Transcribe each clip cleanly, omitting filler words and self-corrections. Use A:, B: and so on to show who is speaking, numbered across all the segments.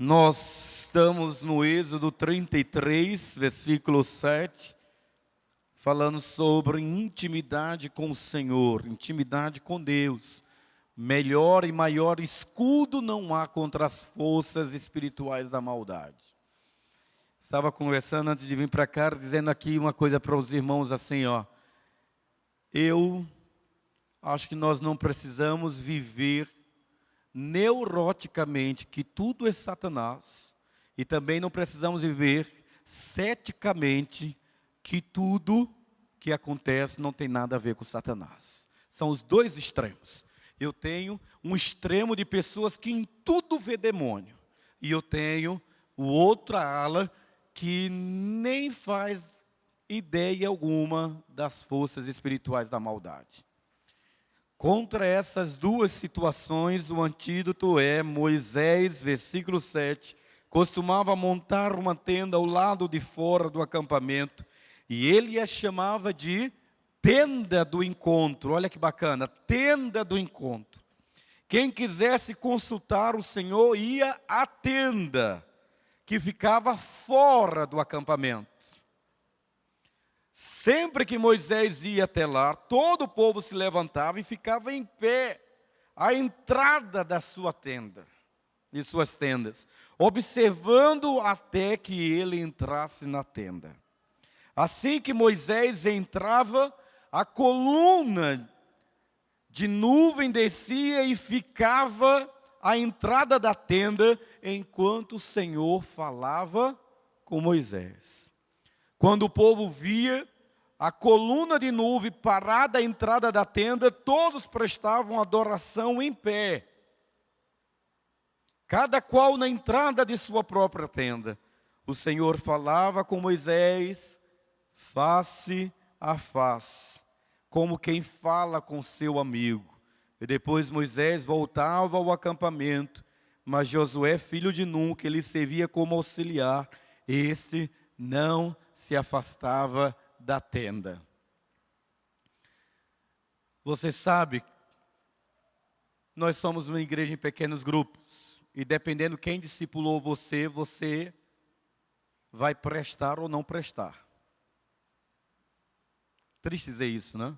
A: Nós estamos no Êxodo 33, versículo 7, falando sobre intimidade com o Senhor, intimidade com Deus. Melhor e maior escudo não há contra as forças espirituais da maldade. Estava conversando antes de vir para cá, dizendo aqui uma coisa para os irmãos assim, eu acho que nós não precisamos viver neuroticamente que tudo é Satanás, e também não precisamos viver ceticamente que tudo que acontece não tem nada a ver com Satanás. São os dois extremos. Eu tenho um extremo de pessoas que em tudo vê demônio, e eu tenho o outra ala que nem faz ideia alguma das forças espirituais da maldade. Contra essas duas situações, o antídoto é Moisés, versículo 7, costumava montar uma tenda ao lado de fora do acampamento, e ele a chamava de tenda do encontro. Olha que bacana, tenda do encontro. Quem quisesse consultar o Senhor ia à tenda, que ficava fora do acampamento. Sempre que Moisés ia até lá, todo o povo se levantava e ficava em pé, à entrada da sua tenda, de suas tendas, observando até que ele entrasse na tenda. Assim que Moisés entrava, a coluna de nuvem descia e ficava à entrada da tenda, enquanto o Senhor falava com Moisés. Quando o povo via a coluna de nuvem parada à entrada da tenda, todos prestavam adoração em pé, cada qual na entrada de sua própria tenda. O Senhor falava com Moisés face a face, como quem fala com seu amigo. E depois Moisés voltava ao acampamento, mas Josué, filho de Nun, que lhe servia como auxiliar, esse não se afastava da tenda. Você sabe, nós somos uma igreja em pequenos grupos, e dependendo quem discipulou você, você vai prestar ou não prestar. Triste dizer isso, né?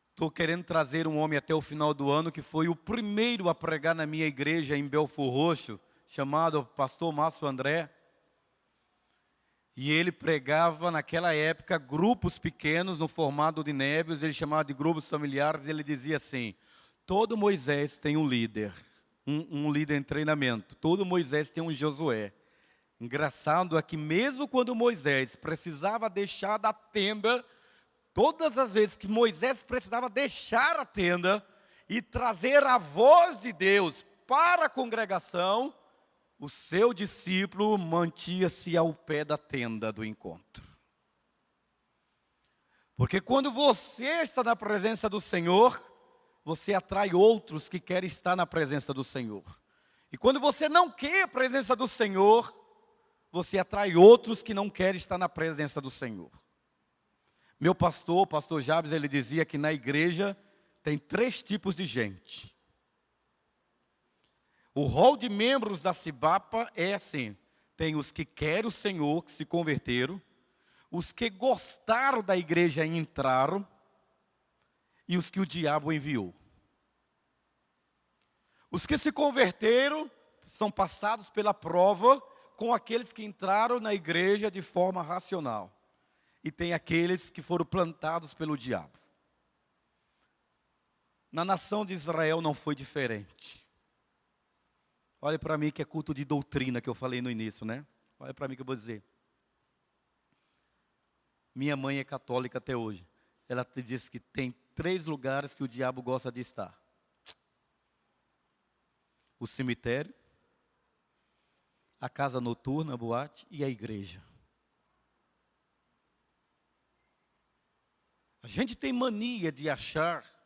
A: Estou querendo trazer um homem até o final do ano, que foi o primeiro a pregar na minha igreja em Belfor Roxo, chamado pastor Márcio André. E ele pregava naquela época grupos pequenos no formato de nébios, ele chamava de grupos familiares, e ele dizia assim: todo Moisés tem um líder, um líder em treinamento, todo Moisés tem um Josué. Engraçado é que mesmo quando Moisés precisava deixar da tenda, todas as vezes que Moisés precisava deixar a tenda e trazer a voz de Deus para a congregação, o seu discípulo mantinha-se ao pé da tenda do encontro. Porque quando você está na presença do Senhor, você atrai outros que querem estar na presença do Senhor. E quando você não quer a presença do Senhor, você atrai outros que não querem estar na presença do Senhor. Meu pastor, o pastor Jabes, ele dizia que na igreja tem 3 tipos de gente. O rol de membros da Cibapa é assim: tem os que querem o Senhor, que se converteram, os que gostaram da igreja e entraram, e os que o diabo enviou. Os que se converteram são passados pela prova com aqueles que entraram na igreja de forma racional. E tem aqueles que foram plantados pelo diabo. Na nação de Israel não foi diferente. Olha para mim que é culto de doutrina que eu falei no início, né? Olha para mim que eu vou dizer. Minha mãe é católica até hoje. Ela te disse que tem 3 lugares que o diabo gosta de estar: o cemitério, a casa noturna, a boate e a igreja. A gente tem mania de achar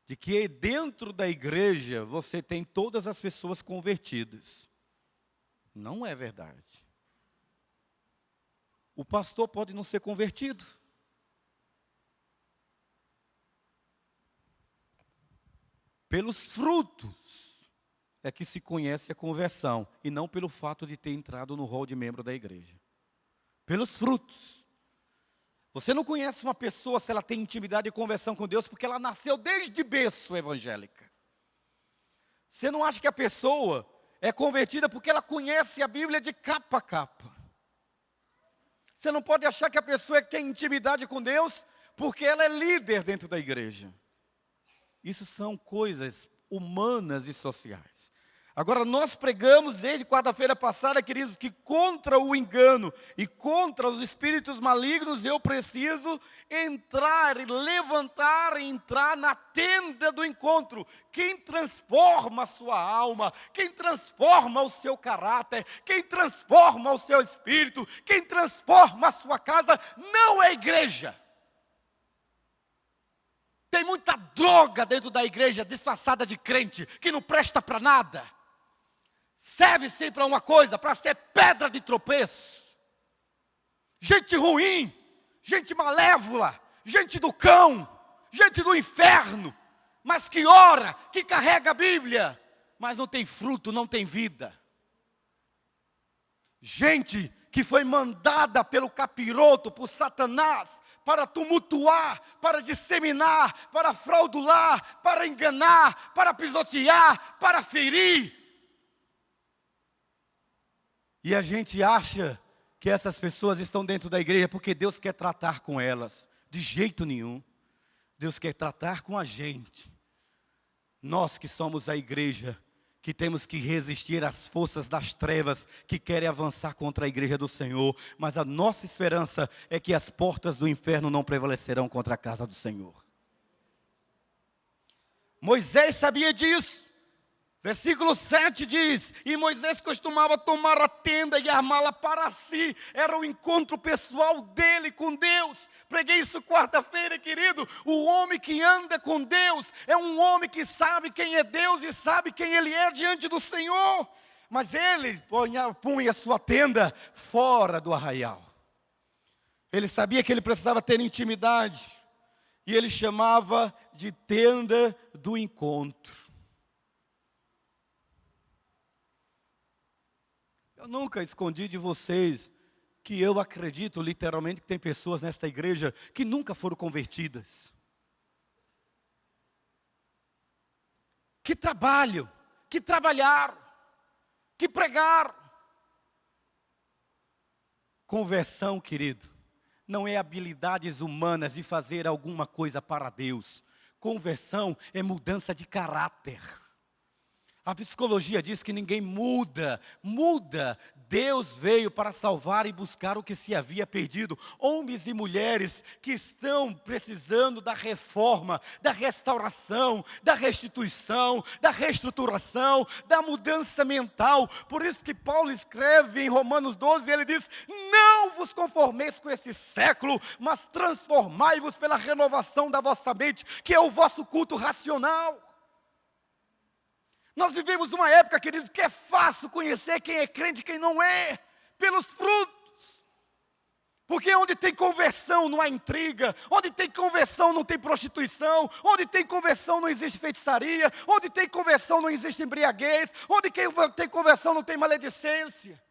A: de que dentro da igreja você tem todas as pessoas convertidas. Não é verdade. O pastor pode não ser convertido. Pelos frutos é que se conhece a conversão, e não pelo fato de ter entrado no rol de membro da igreja. Pelos frutos. Você não conhece uma pessoa se ela tem intimidade e conversão com Deus, porque ela nasceu desde berço evangélica. Você não acha que a pessoa é convertida porque ela conhece a Bíblia de capa a capa. Você não pode achar que a pessoa tem intimidade com Deus porque ela é líder dentro da igreja. Isso são coisas humanas e sociais. Agora, nós pregamos desde quarta-feira passada, queridos, que contra o engano e contra os espíritos malignos, eu preciso entrar e levantar e entrar na tenda do encontro. Quem transforma a sua alma, quem transforma o seu caráter, quem transforma o seu espírito, quem transforma a sua casa, não é a igreja. Tem muita droga dentro da igreja, disfarçada de crente, que não presta para nada. Serve sim para uma coisa, para ser pedra de tropeço. Gente ruim, gente malévola, gente do cão, gente do inferno, mas que ora, que carrega a Bíblia, mas não tem fruto, não tem vida. Gente que foi mandada pelo capiroto, por Satanás, para tumultuar, para disseminar, para fraudular, para enganar, para pisotear, para ferir. E a gente acha que essas pessoas estão dentro da igreja porque Deus quer tratar com elas. De jeito nenhum. Deus quer tratar com a gente. Nós que somos a igreja, que temos que resistir às forças das trevas que querem avançar contra a igreja do Senhor. Mas a nossa esperança é que as portas do inferno não prevalecerão contra a casa do Senhor. Moisés sabia disso. Versículo 7 diz, e Moisés costumava tomar a tenda e armá-la para si. Era o encontro pessoal dele com Deus. Preguei isso quarta-feira, querido. O homem que anda com Deus é um homem que sabe quem é Deus e sabe quem ele é diante do Senhor. Mas ele punha sua tenda fora do arraial. Ele sabia que ele precisava ter intimidade. E ele chamava de tenda do encontro. Eu nunca escondi de vocês que eu acredito literalmente que tem pessoas nesta igreja que nunca foram convertidas. Que trabalham, que trabalharam, que pregaram. Conversão, querido, não é habilidades humanas de fazer alguma coisa para Deus. Conversão é mudança de caráter. A psicologia diz que ninguém muda. Deus veio para salvar e buscar o que se havia perdido. Homens e mulheres que estão precisando da reforma, da restauração, da restituição, da reestruturação, da mudança mental. Por isso que Paulo escreve em Romanos 12, ele diz, não vos conformeis com esse século, mas transformai-vos pela renovação da vossa mente, que é o vosso culto racional. Nós vivemos uma época, queridos, que é fácil conhecer quem é crente e quem não é, pelos frutos. Porque onde tem conversão não há intriga, onde tem conversão não tem prostituição, onde tem conversão não existe feitiçaria, onde tem conversão não existe embriaguez, onde tem conversão não tem maledicência.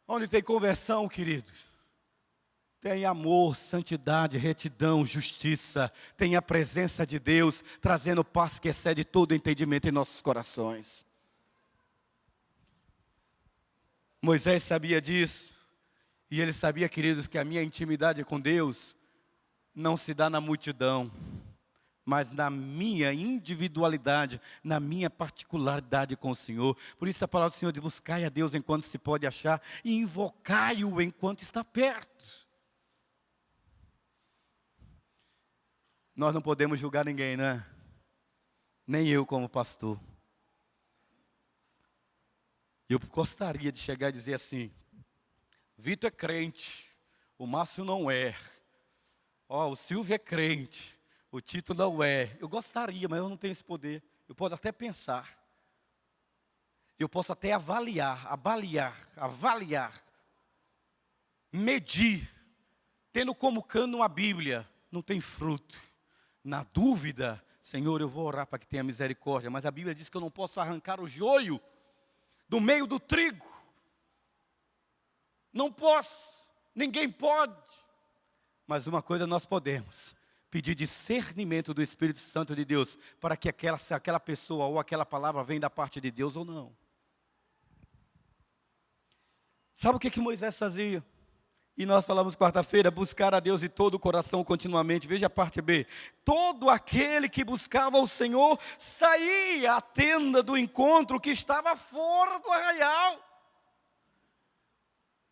A: Onde tem conversão, queridos, tem amor, santidade, retidão, justiça. Tem a presença de Deus, trazendo paz que excede todo entendimento em nossos corações. Moisés sabia disso. E ele sabia, queridos, que a minha intimidade com Deus não se dá na multidão, mas na minha individualidade, na minha particularidade com o Senhor. Por isso a palavra do Senhor diz, buscai a Deus enquanto se pode achar e invocai-o enquanto está perto. Nós não podemos julgar ninguém, né? Nem eu como pastor. Eu gostaria de chegar e dizer assim, Vitor é crente, o Márcio não é. O Silvio é crente, o Tito não é. Eu gostaria, mas eu não tenho esse poder. Eu posso até pensar. Eu posso até avaliar, medir, tendo como cano a Bíblia, não tem fruto. Na dúvida, Senhor, eu vou orar para que tenha misericórdia, mas a Bíblia diz que eu não posso arrancar o joio do meio do trigo. Não posso, ninguém pode. Mas uma coisa nós podemos: pedir discernimento do Espírito Santo de Deus, para que se aquela pessoa ou aquela palavra vem da parte de Deus ou não. Sabe o que Moisés fazia? E nós falamos quarta-feira: buscar a Deus de todo o coração continuamente. Veja a parte B. Todo aquele que buscava o Senhor saía à tenda do encontro que estava fora do arraial.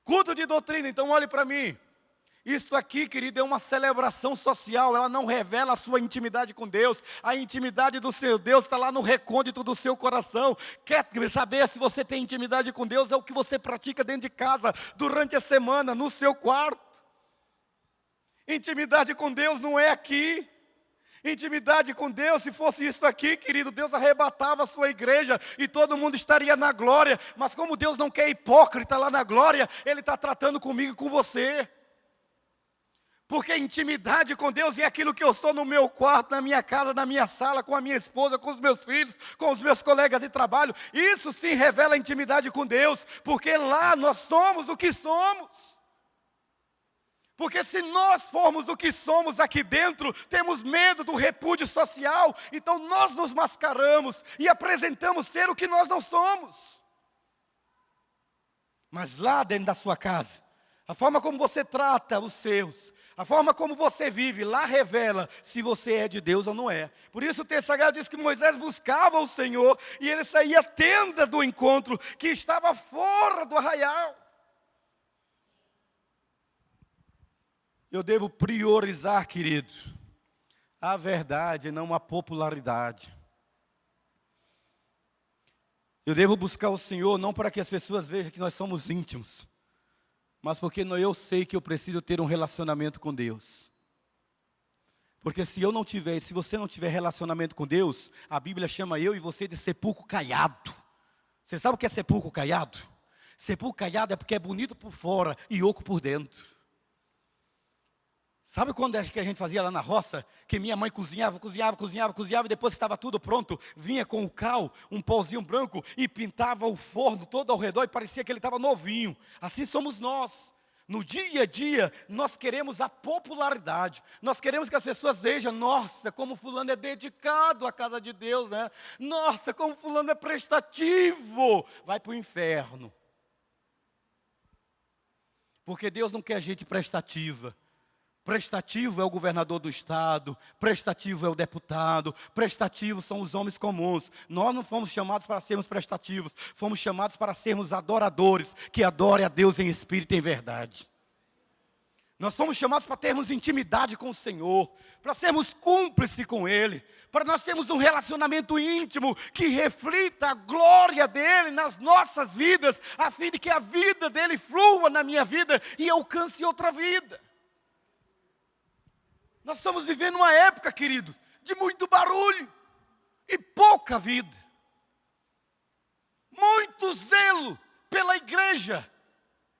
A: Culto de doutrina, então olhe para mim. Isso aqui, querido, é uma celebração social, ela não revela a sua intimidade com Deus. A intimidade do seu Deus está lá no recôndito do seu coração. Quer saber se você tem intimidade com Deus? É o que você pratica dentro de casa, durante a semana, no seu quarto. Intimidade com Deus não é aqui. Intimidade com Deus, se fosse isso aqui, querido, Deus arrebatava a sua igreja e todo mundo estaria na glória. Mas como Deus não quer hipócrita lá na glória, Ele está tratando comigo e com você. Porque intimidade com Deus é aquilo que eu sou no meu quarto, na minha casa, na minha sala, com a minha esposa, com os meus filhos, com os meus colegas de trabalho. Isso sim revela intimidade com Deus, porque lá nós somos o que somos. Porque se nós formos o que somos aqui dentro, temos medo do repúdio social, então nós nos mascaramos e apresentamos ser o que nós não somos. Mas lá dentro da sua casa, a forma como você trata os seus, a forma como você vive, lá revela se você é de Deus ou não é. Por isso o texto sagrado diz que Moisés buscava o Senhor e ele saía à tenda do encontro que estava fora do arraial. Eu devo priorizar, querido, a verdade, não a popularidade. Eu devo buscar o Senhor não para que as pessoas vejam que nós somos íntimos, mas porque eu sei que eu preciso ter um relacionamento com Deus. Porque se você não tiver relacionamento com Deus, a Bíblia chama eu e você de sepulcro caiado. Você sabe o que é sepulcro caiado? Sepulcro caiado é porque é bonito por fora e oco por dentro. Sabe quando é que a gente fazia lá na roça? Que minha mãe cozinhava, e depois que estava tudo pronto, vinha com o cal, um pauzinho branco, e pintava o forno todo ao redor, e parecia que ele estava novinho. Assim somos nós. No dia a dia, nós queremos a popularidade. Nós queremos que as pessoas vejam: nossa, como fulano é dedicado à casa de Deus, né? Nossa, como fulano é prestativo. Vai para o inferno. Porque Deus não quer gente prestativa. Prestativo é o governador do estado, prestativo é o deputado, prestativo são os homens comuns. Nós não fomos chamados para sermos prestativos, fomos chamados para sermos adoradores, que adorem a Deus em espírito e em verdade. Nós fomos chamados para termos intimidade com o Senhor, para sermos cúmplices com Ele, para nós termos um relacionamento íntimo que reflita a glória dEle nas nossas vidas, a fim de que a vida dEle flua na minha vida e alcance outra vida. Nós estamos vivendo uma época, querido, de muito barulho e pouca vida. Muito zelo pela igreja.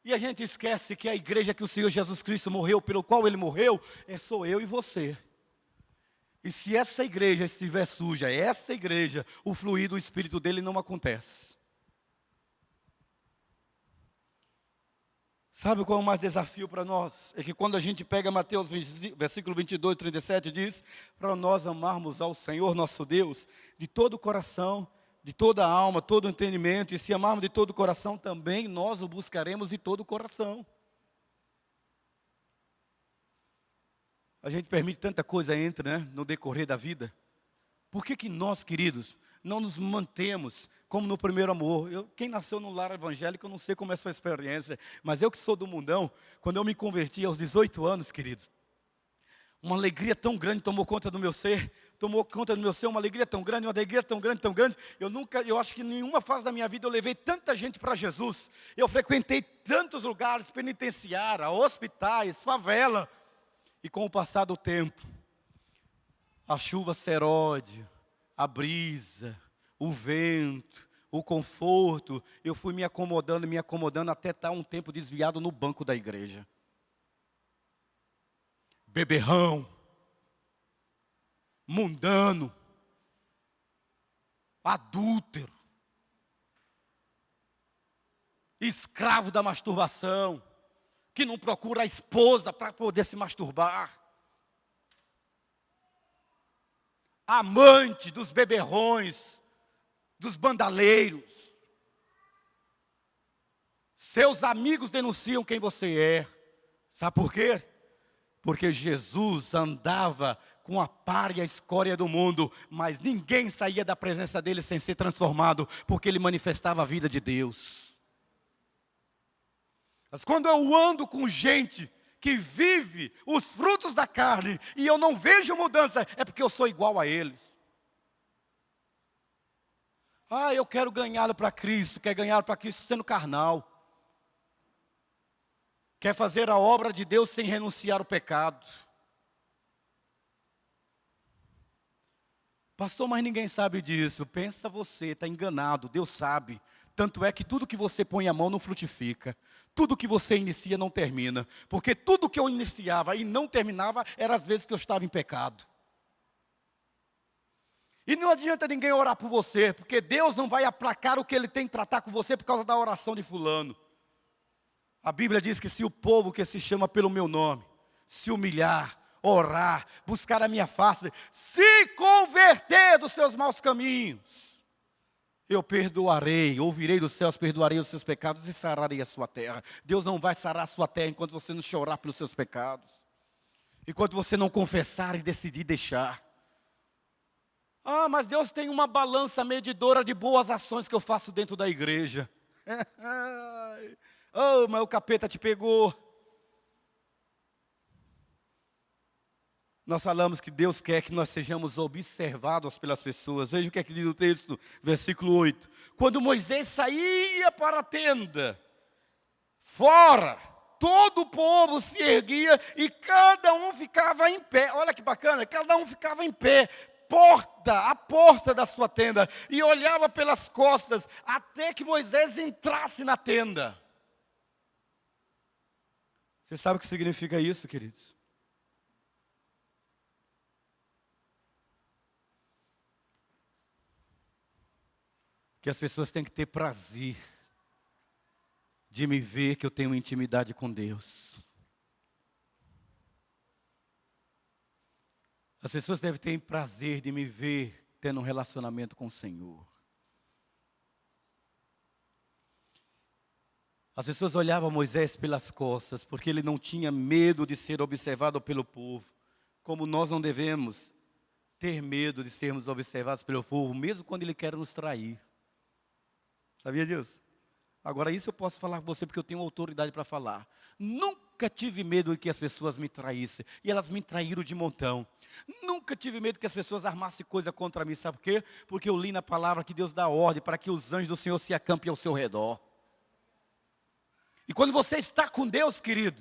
A: E a gente esquece que a igreja que o Senhor Jesus Cristo morreu, pelo qual Ele morreu, sou eu e você. E se essa igreja estiver suja, essa igreja, o fluir do Espírito dEle não acontece. Sabe qual é o mais desafio para nós? É que quando a gente pega Mateus versículo 22, 37, diz: para nós amarmos ao Senhor nosso Deus de todo o coração, de toda a alma, todo o entendimento, e se amarmos de todo o coração, também nós o buscaremos de todo o coração. A gente permite tanta coisa entre, né, no decorrer da vida. Por que nós, queridos, não nos mantemos como no primeiro amor? Quem nasceu no lar evangélico, eu não sei como é a sua experiência, mas eu que sou do mundão, quando eu me converti aos 18 anos, queridos, uma alegria tão grande tomou conta do meu ser, uma alegria tão grande, tão grande. Eu acho que em nenhuma fase da minha vida eu levei tanta gente para Jesus. Eu frequentei tantos lugares, penitenciária, hospitais, favela, e com o passar do tempo, a chuva serode, a brisa, o vento, o conforto, eu fui me acomodando até estar um tempo desviado no banco da igreja. Beberrão, mundano, adúltero, escravo da masturbação, que não procura a esposa para poder se masturbar, amante dos beberrões, dos bandaleiros. Seus amigos denunciam quem você é. Sabe por quê? Porque Jesus andava com a par e a escória do mundo, mas ninguém saía da presença dele sem ser transformado, porque ele manifestava a vida de Deus. Mas quando eu ando com gente que vive os frutos da carne, e eu não vejo mudança, é porque eu sou igual a eles. Eu quero ganhá-lo para Cristo, quer ganhá-lo para Cristo sendo carnal. Quer fazer a obra de Deus sem renunciar ao pecado. Pastor, mas ninguém sabe disso. Pensa você, está enganado, Deus sabe. Tanto é que tudo que você põe a mão não frutifica. Tudo que você inicia não termina. Porque tudo que eu iniciava e não terminava, era às vezes que eu estava em pecado. E não adianta ninguém orar por você, porque Deus não vai aplacar o que Ele tem que tratar com você por causa da oração de fulano. A Bíblia diz que se o povo que se chama pelo meu nome, se humilhar, orar, buscar a minha face, se converter dos seus maus caminhos, eu perdoarei, ouvirei dos céus, perdoarei os seus pecados e sararei a sua terra. Deus não vai sarar a sua terra enquanto você não chorar pelos seus pecados, enquanto você não confessar e decidir deixar. Mas Deus tem uma balança medidora de boas ações que eu faço dentro da igreja. Mas o capeta te pegou. Nós falamos que Deus quer que nós sejamos observados pelas pessoas. Veja o que é que diz o texto, versículo 8. Quando Moisés saía para a tenda, fora, todo o povo se erguia e cada um ficava em pé. Olha que bacana, cada um ficava em pé. A porta da sua tenda, e olhava pelas costas, até que Moisés entrasse na tenda. Você sabe o que significa isso, queridos? Que as pessoas têm que ter prazer de me ver que eu tenho intimidade com Deus. As pessoas devem ter prazer de me ver tendo um relacionamento com o Senhor. As pessoas olhavam Moisés pelas costas, porque ele não tinha medo de ser observado pelo povo. Como nós não devemos ter medo de sermos observados pelo povo, mesmo quando ele quer nos trair. Sabia disso? Agora isso eu posso falar com você porque eu tenho autoridade para falar. Nunca tive medo de que as pessoas me traíssem. E elas me traíram de montão. Nunca tive medo que as pessoas armassem coisa contra mim. Sabe por quê? Porque eu li na palavra que Deus dá ordem para que os anjos do Senhor se acampem ao seu redor. E quando você está com Deus, querido,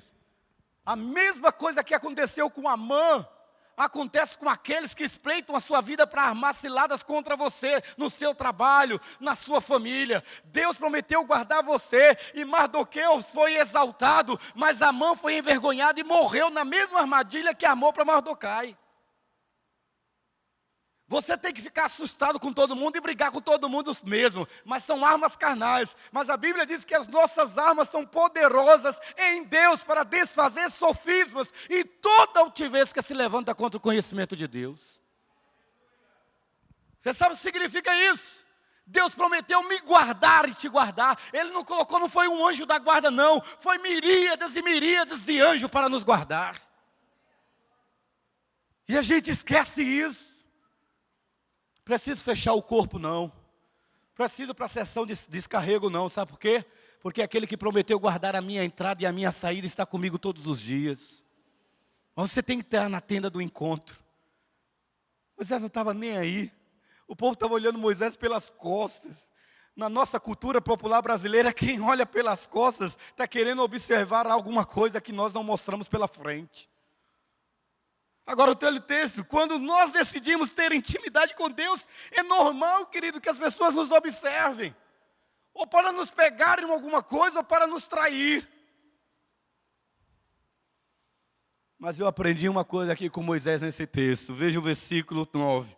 A: a mesma coisa que aconteceu com Amã, acontece com aqueles que espreitam a sua vida para armar ciladas contra você, no seu trabalho, na sua família. Deus prometeu guardar você, e Mardoqueu foi exaltado, mas Amã foi envergonhado e morreu na mesma armadilha que armou para Mordecai. Você tem que ficar assustado com todo mundo e brigar com todo mundo mesmo, mas são armas carnais. Mas a Bíblia diz que as nossas armas são poderosas em Deus para desfazer sofismas e toda altivez que se levanta contra o conhecimento de Deus. Você sabe o que significa isso? Deus prometeu me guardar e te guardar. Ele não colocou, não foi um anjo da guarda não, foi miríades e miríades de anjos para nos guardar. E a gente esquece isso. Preciso fechar o corpo, não. Preciso para a sessão de descarrego, não. Sabe por quê? Porque aquele que prometeu guardar a minha entrada e a minha saída está comigo todos os dias. Mas você tem que estar na tenda do encontro. Moisés não estava nem aí. O povo estava olhando Moisés pelas costas. Na nossa cultura popular brasileira, quem olha pelas costas está querendo observar alguma coisa que nós não mostramos pela frente. Agora o teu texto, quando nós decidimos ter intimidade com Deus, é normal, querido, que as pessoas nos observem. Ou para nos pegarem em alguma coisa, ou para nos trair. Mas eu aprendi uma coisa aqui com Moisés nesse texto. Veja o versículo 9.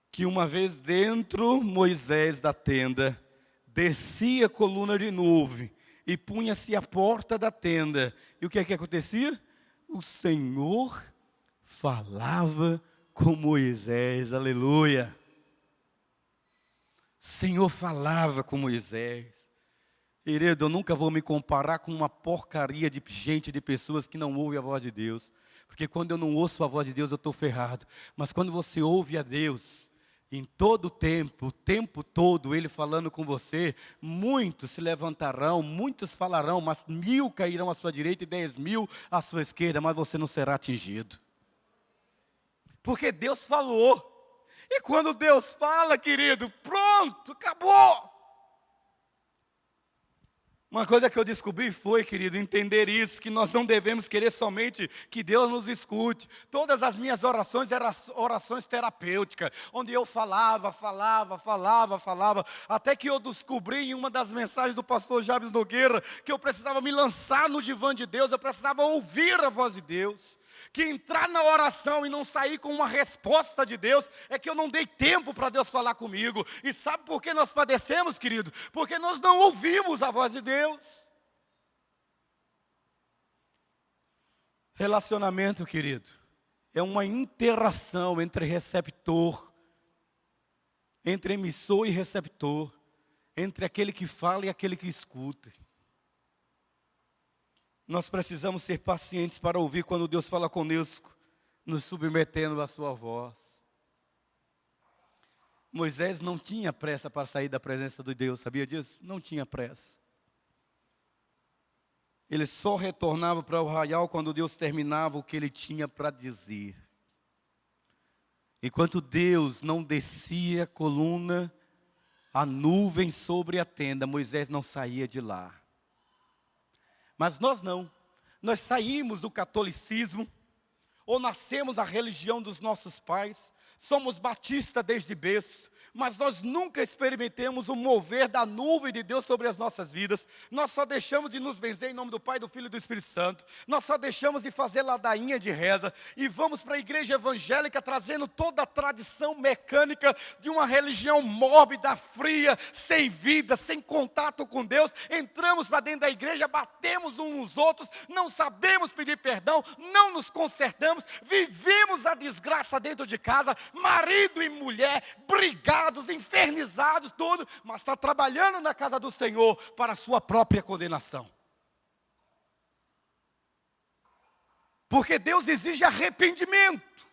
A: Que uma vez dentro Moisés da tenda, descia a coluna de nuvem e punha-se à porta da tenda. E o que é que acontecia? O Senhor falava com Moisés, aleluia. O Senhor falava com Moisés. Querido, eu nunca vou me comparar com uma porcaria de gente, de pessoas que não ouvem a voz de Deus. Porque quando eu não ouço a voz de Deus, eu estou ferrado. Mas quando você ouve a Deus, em todo o tempo todo, Ele falando com você, muitos se levantarão, muitos falarão, mas 1000 cairão à sua direita e 10.000 à sua esquerda, mas você não será atingido. Porque Deus falou. E quando Deus fala, querido, pronto, acabou. Uma coisa que eu descobri foi, querido, entender isso, que nós não devemos querer somente que Deus nos escute. Todas as minhas orações eram orações terapêuticas, onde eu falava, até que eu descobri em uma das mensagens do pastor Jabes Nogueira, que eu precisava me lançar no divã de Deus, eu precisava ouvir a voz de Deus. Que entrar na oração e não sair com uma resposta de Deus, é que eu não dei tempo para Deus falar comigo. E sabe por que nós padecemos, querido? Porque nós não ouvimos a voz de Deus. Relacionamento, querido, é uma interação entre receptor, entre emissor e receptor, entre aquele que fala e aquele que escuta. Nós precisamos ser pacientes para ouvir quando Deus fala conosco, nos submetendo à sua voz. Moisés não tinha pressa para sair da presença de Deus, sabia disso? Não tinha pressa. Ele só retornava para o arraial quando Deus terminava o que ele tinha para dizer. Enquanto Deus não descia a coluna, a nuvem sobre a tenda, Moisés não saía de lá. Mas nós não. Nós saímos do catolicismo, ou nascemos na religião dos nossos pais, somos batistas desde berço, mas nós nunca experimentamos o mover da nuvem de Deus sobre as nossas vidas. Nós só deixamos de nos benzer em nome do Pai, do Filho e do Espírito Santo. Nós só deixamos de fazer ladainha de reza e vamos para a igreja evangélica trazendo toda a tradição mecânica de uma religião mórbida, fria, sem vida, sem contato com Deus. Entramos para dentro da igreja, batemos uns nos outros, não sabemos pedir perdão, não nos consertamos, vivemos a desgraça dentro de casa, marido e mulher brigados, infernizados, tudo, mas está trabalhando na casa do Senhor para a sua própria condenação. Porque Deus exige arrependimento.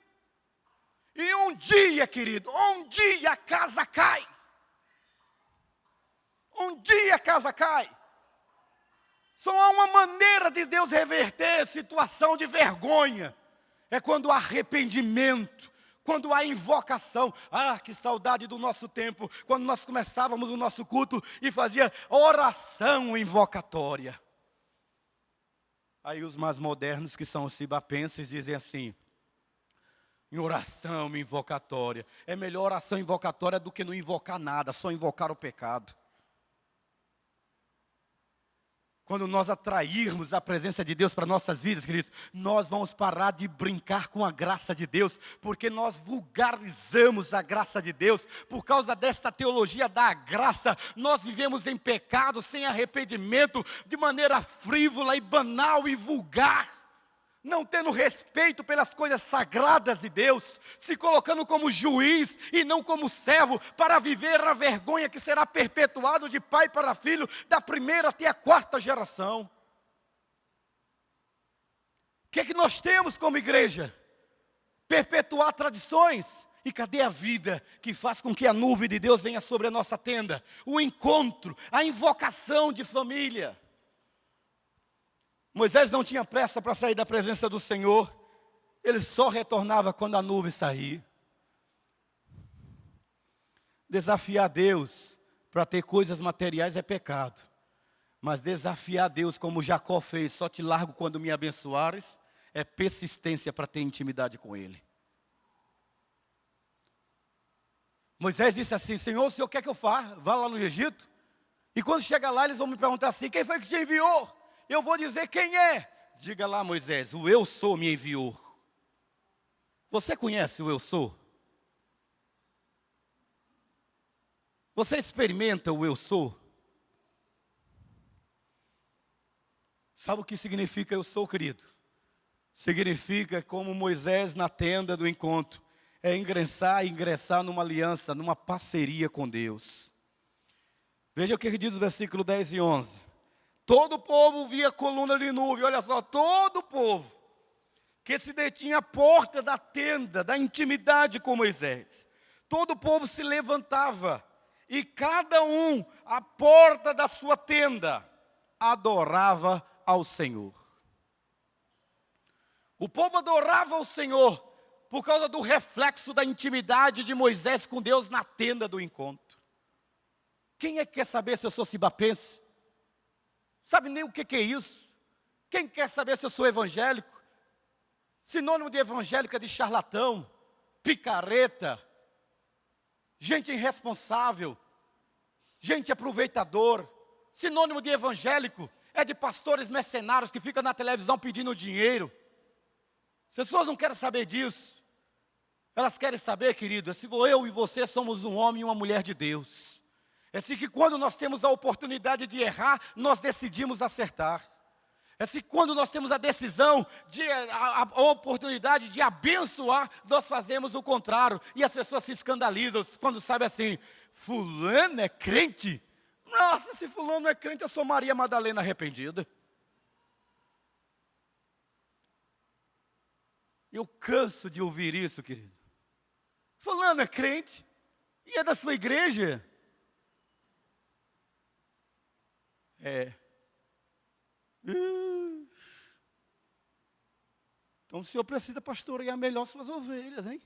A: E um dia, querido, um dia a casa cai. Um dia a casa cai. Só há uma maneira de Deus reverter a situação de vergonha. É quando há arrependimento. Quando há invocação. Ah, que saudade do nosso tempo, quando nós começávamos o nosso culto e fazia oração invocatória. Aí os mais modernos, que são os cibapenses, dizem assim: em oração invocatória, é melhor oração invocatória do que não invocar nada, só invocar o pecado. Quando nós atrairmos a presença de Deus para nossas vidas, queridos, nós vamos parar de brincar com a graça de Deus, porque nós vulgarizamos a graça de Deus. Por causa desta teologia da graça, nós vivemos em pecado, sem arrependimento, de maneira frívola e banal e vulgar. Não tendo respeito pelas coisas sagradas de Deus, se colocando como juiz e não como servo, para viver a vergonha que será perpetuado de pai para filho, da primeira até a 4ª geração. O que é que nós temos como igreja? Perpetuar tradições. E cadê a vida que faz com que a nuvem de Deus venha sobre a nossa tenda? O encontro, a invocação de família. Moisés não tinha pressa para sair da presença do Senhor. Ele só retornava quando a nuvem saía. Desafiar Deus para ter coisas materiais é pecado. Mas desafiar Deus como Jacó fez, só te largo quando me abençoares, é persistência para ter intimidade com Ele. Moisés disse assim: Senhor, o Senhor quer que eu vá lá no Egito? E quando chega lá, eles vão me perguntar assim: quem foi que te enviou? Eu vou dizer quem é. Diga lá, Moisés, o eu sou me enviou. Você conhece o eu sou? Você experimenta o eu sou? Sabe o que significa eu sou, querido? Significa como Moisés na tenda do encontro. É ingressar numa aliança, numa parceria com Deus. Veja o que diz o versículo 10 e 11. Todo o povo via coluna de nuvem, olha só, todo o povo que se detinha à porta da tenda, da intimidade com Moisés. Todo o povo se levantava e cada um, à porta da sua tenda, adorava ao Senhor. O povo adorava ao Senhor por causa do reflexo da intimidade de Moisés com Deus na tenda do encontro. Quem é que quer saber se eu sou cibapense? Sabe nem o que é isso? Quem quer saber se eu sou evangélico? Sinônimo de evangélico é de charlatão, picareta, gente irresponsável, gente aproveitador. Sinônimo de evangélico é de pastores mercenários que ficam na televisão pedindo dinheiro. As pessoas não querem saber disso. Elas querem saber, querido, é se eu e você somos um homem e uma mulher de Deus. É se que quando nós temos a oportunidade de errar, nós decidimos acertar. É se quando nós temos a decisão, a oportunidade de abençoar, nós fazemos o contrário. E as pessoas se escandalizam quando sabem assim, fulano é crente? Nossa, se fulano não é crente, eu sou Maria Madalena arrependida. Eu canso de ouvir isso, querido. Fulano é crente e é da sua igreja. Então o senhor precisa pastorear melhor suas ovelhas, hein?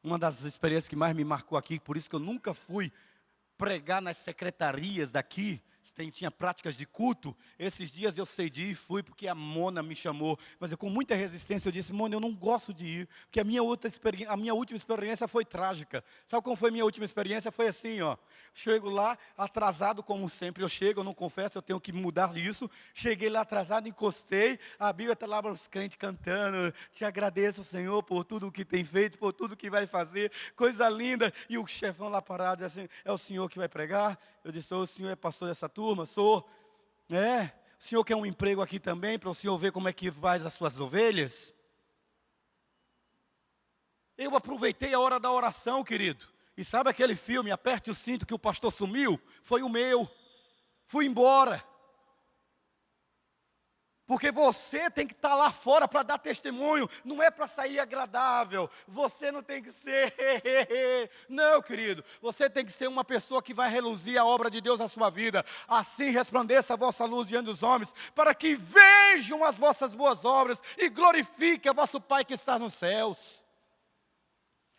A: Uma das experiências que mais me marcou aqui, por isso que eu nunca fui pregar nas secretarias daqui, tinha práticas de culto. Esses dias eu cedi e fui porque a Mona me chamou, mas eu com muita resistência eu disse, Mona, eu não gosto de ir, porque a minha última experiência foi trágica. Sabe como foi a minha última experiência? Foi assim, ó, chego lá atrasado como sempre, eu não confesso, eu tenho que mudar isso. Cheguei lá atrasado, encostei, a Bíblia está lá para os crentes cantando, te agradeço, Senhor, por tudo o que tem feito, por tudo que vai fazer, coisa linda. E o chefão lá parado, assim, é o senhor que vai pregar? Eu disse, o senhor é pastor dessa turma? Sou. O senhor quer um emprego aqui também, para o senhor ver como é que faz as suas ovelhas? Eu aproveitei a hora da oração, querido. E sabe aquele filme, Aperte o Cinto, que o pastor sumiu? Foi o meu. Fui embora. Porque você tem que estar lá fora para dar testemunho, não é para sair agradável. Você não tem que ser, não, querido. Você tem que ser uma pessoa que vai reluzir a obra de Deus na sua vida. Assim resplandeça a vossa luz diante dos homens, para que vejam as vossas boas obras e glorifiquem a vosso Pai que está nos céus.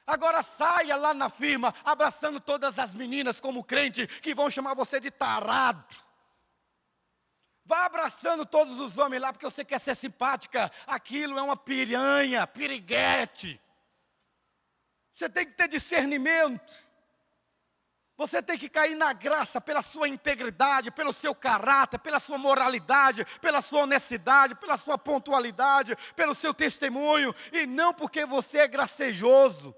A: Agora saia lá na firma, abraçando todas as meninas como crente, que vão chamar você de tarado. Vá abraçando todos os homens lá, porque você quer ser simpática. Aquilo é uma piranha, piriguete. Você tem que ter discernimento. Você tem que cair na graça pela sua integridade, pelo seu caráter, pela sua moralidade, pela sua honestidade, pela sua pontualidade, pelo seu testemunho, e não porque você é gracejoso.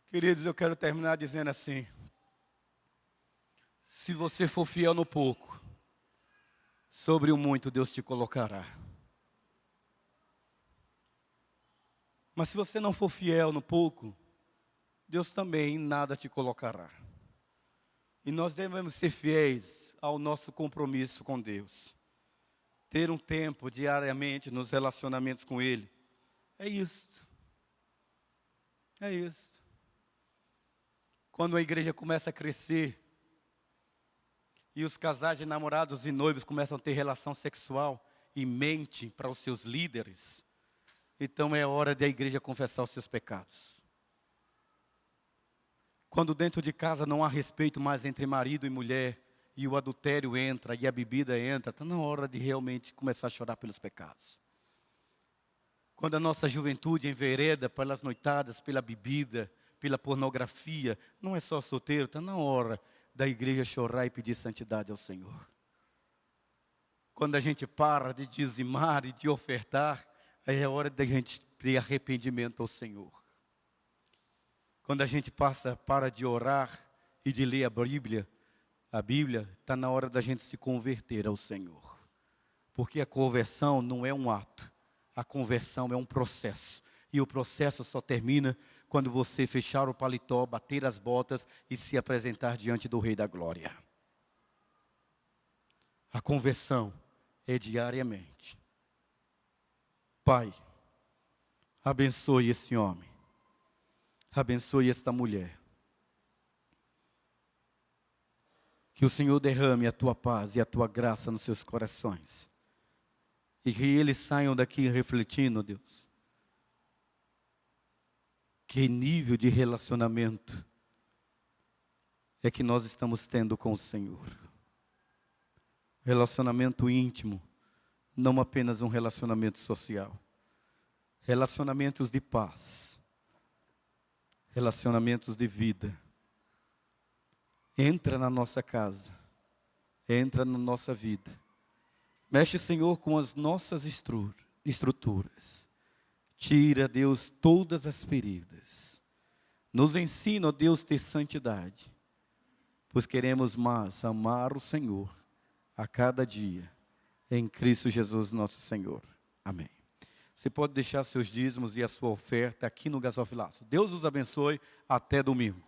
A: Queridos, eu quero terminar dizendo assim, se você for fiel no pouco, sobre o muito Deus te colocará. Mas se você não for fiel no pouco, Deus também em nada te colocará. E nós devemos ser fiéis ao nosso compromisso com Deus. Ter um tempo diariamente nos relacionamentos com Ele. É isso. É isso. Quando a igreja começa a crescer, e os casais de namorados e noivos começam a ter relação sexual e mente para os seus líderes, então é hora da igreja confessar os seus pecados. Quando dentro de casa não há respeito mais entre marido e mulher, e o adultério entra, e a bebida entra, está na hora de realmente começar a chorar pelos pecados. Quando a nossa juventude envereda pelas noitadas, pela bebida, pela pornografia, não é só solteiro, está na hora da igreja chorar e pedir santidade ao Senhor. Quando a gente para de dizimar e de ofertar, aí é hora da gente ter arrependimento ao Senhor. Quando a gente para de orar e de ler a Bíblia está na hora da gente se converter ao Senhor. Porque a conversão não é um ato, a conversão é um processo. E o processo só termina quando você fechar o paletó, bater as botas e se apresentar diante do Rei da Glória. A conversão é diariamente. Pai, abençoe esse homem. Abençoe esta mulher. Que o Senhor derrame a tua paz e a tua graça nos seus corações. E que eles saiam daqui refletindo, Deus. Que nível de relacionamento é que nós estamos tendo com o Senhor. Relacionamento íntimo, não apenas um relacionamento social. Relacionamentos de paz. Relacionamentos de vida. Entra na nossa casa. Entra na nossa vida. Mexe, Senhor, com as nossas estruturas. Tira, Deus, todas as feridas. Nos ensina, ó Deus, ter santidade. Pois queremos mais amar o Senhor a cada dia. Em Cristo Jesus, nosso Senhor. Amém. Você pode deixar seus dízimos e a sua oferta aqui no Gasofilaço. Deus os abençoe. Até domingo.